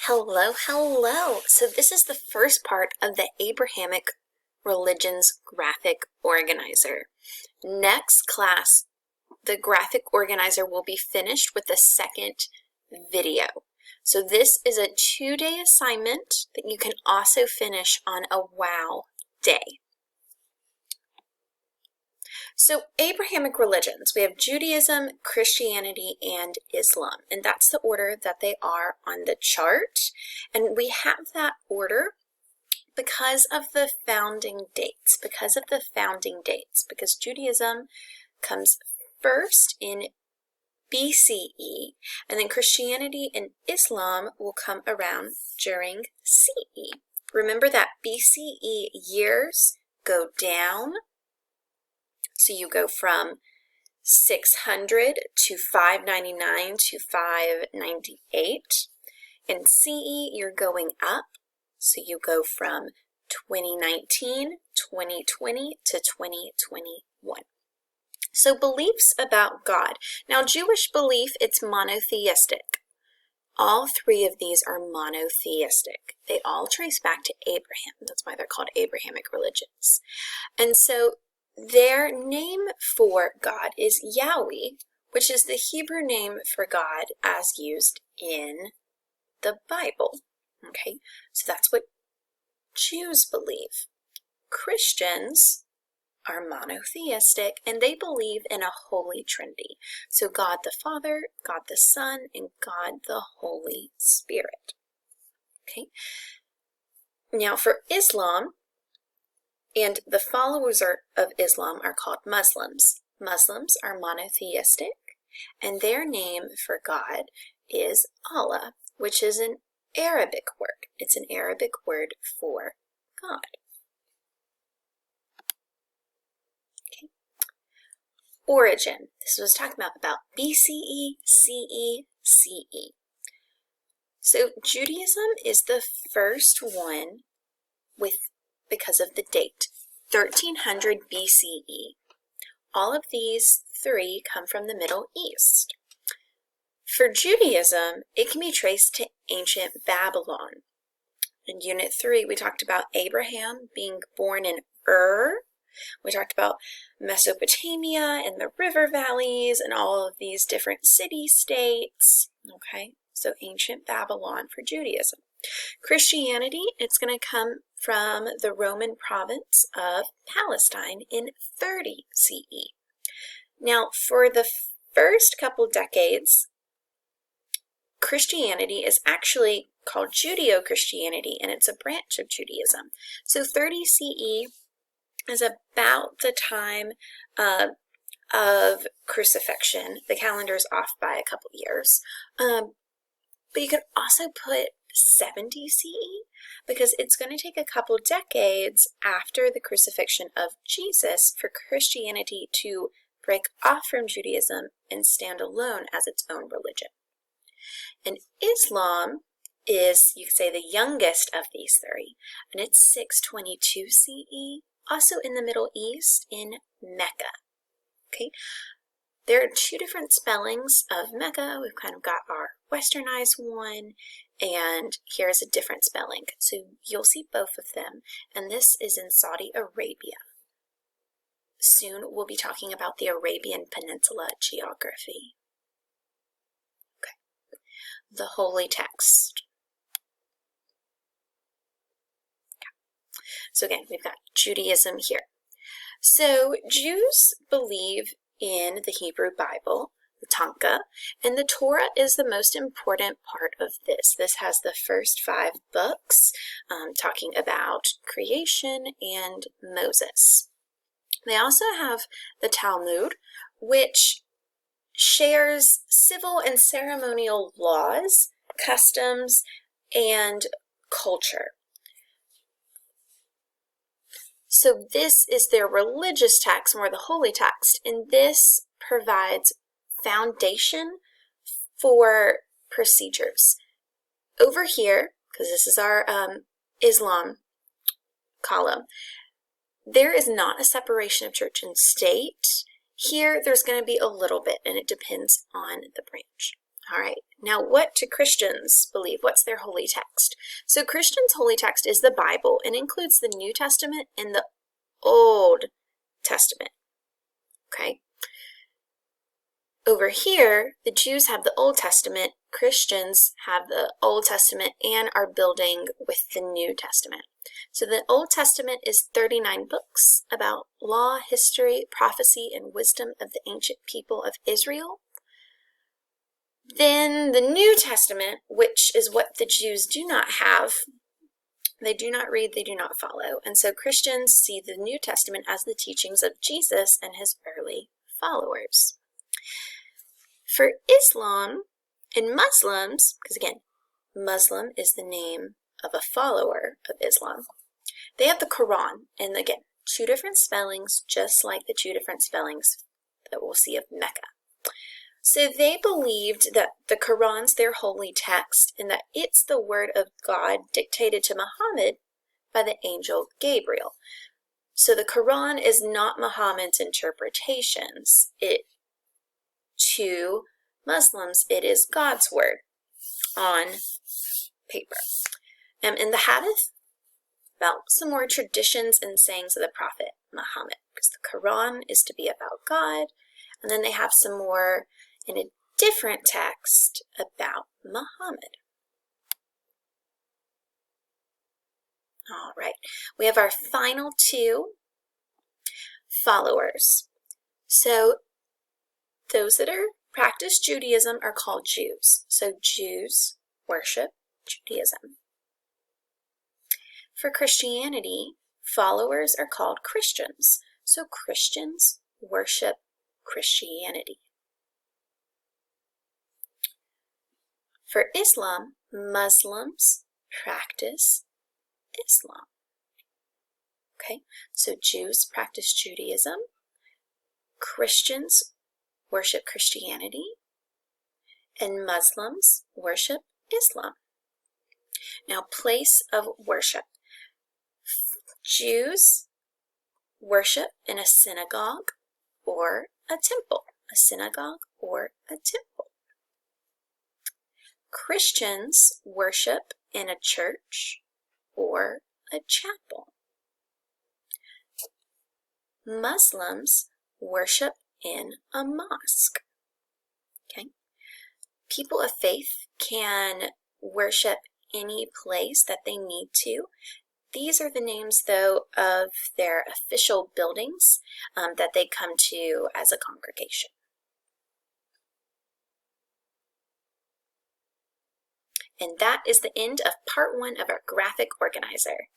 Hello, hello. So this is the first part of the Abrahamic religions graphic organizer. Next class, the graphic organizer will be finished with the second video. So this is a 2-day assignment that you can also finish on a WOW day. So Abrahamic religions, we have Judaism, Christianity, and Islam, and that's the order that they are on the chart. And we have that order because of the founding dates, because Judaism comes first in BCE, and then Christianity and Islam will come around during CE. Remember that BCE years go down. So you go from 600 to 599 to 598. In CE, you're going up. So you go from 2019, 2020 to 2021. So beliefs about God. Now, Jewish belief, it's monotheistic. All three of these are monotheistic. They all trace back to Abraham. That's why they're called Abrahamic religions. And so their name for God is Yahweh, which is the Hebrew name for God as used in the Bible. Okay, so that's what Jews believe. Christians are monotheistic, and they believe in a holy trinity. So God the Father, God the Son, and God the Holy Spirit. Okay, now for Islam, and the followers of Islam are called Muslims. Muslims are monotheistic, and their name for God is Allah, which is an Arabic word. It's an Arabic word for God. Okay. Origin. This was talking about BCE, CE, CE. So Judaism is the first one because of the date, 1300 BCE. All of these three come from the Middle East. For Judaism, it can be traced to ancient Babylon. In Unit 3, we talked about Abraham being born in Ur. We talked about Mesopotamia and the river valleys and all of these different city-states. Okay, so ancient Babylon for Judaism. Christianity, it's going to come from the Roman province of Palestine in 30 CE. Now, for the first couple decades, Christianity is actually called Judeo-Christianity, and it's a branch of Judaism. So 30 CE is about the time of crucifixion. The calendar is off by a couple years. But you can also put 70 CE because it's going to take a couple decades after the crucifixion of Jesus for Christianity to break off from Judaism and stand alone as its own religion. And Islam is, you could say, the youngest of these three, and it's 622 CE, also in the Middle East in Mecca. Okay, there are two different spellings of Mecca. We've kind of got our westernized one, and here's a different spelling. So you'll see both of them, and this is in Saudi Arabia. Soon we'll be talking about the Arabian Peninsula geography. Okay, the Holy Text. Okay. So again, we've got Judaism here. So Jews believe in the Hebrew Bible, the Tanakh, and the Torah is the most important part of this. This has the first 5 books talking about creation and Moses. They also have the Talmud, which shares civil and ceremonial laws, customs, and culture. So this is their religious text, more the holy text, and this provides foundation for procedures. Over here, because this is our Islam column, there is not a separation of church and state. Here, there's going to be a little bit, and it depends on the branch. All right, now what do Christians believe? What's their holy text? So Christians' holy text is the Bible and includes the New Testament and the Old Testament. Okay. Over here, the Jews have the Old Testament, Christians have the Old Testament and are building with the New Testament. So the Old Testament is 39 books about law, history, prophecy, and wisdom of the ancient people of Israel. Then the New Testament, which is what the Jews do not have, they do not read, they do not follow. And so Christians see the New Testament as the teachings of Jesus and his early followers. For Islam and Muslims, because again, Muslim is the name of a follower of Islam, they have the Quran, and again, two different spellings, just like the two different spellings that we'll see of Mecca. So they believed that the Quran's their holy text and that it's the word of God dictated to Muhammad by the angel Gabriel. So the Quran is not Muhammad's interpretations. To Muslims, it is God's word on paper. In the Hadith, about some more traditions and sayings of the Prophet Muhammad, because the Quran is to be about God, and then they have some more in a different text about Muhammad. All right, we have our final two followers. So those that practice Judaism are called Jews. So Jews worship Judaism. For Christianity, followers are called Christians. So Christians worship Christianity. For Islam, Muslims practice Islam. Okay, so Jews practice Judaism, Christians worship Christianity, and Muslims worship Islam. Now, place of worship. Jews worship in a synagogue or a temple. A synagogue or a temple. Christians worship in a church or a chapel. Muslims worship in a mosque. Okay? People of faith can worship any place that they need to. These are the names, though, of their official buildings that they come to as a congregation. And that is the end of part 1 of our graphic organizer.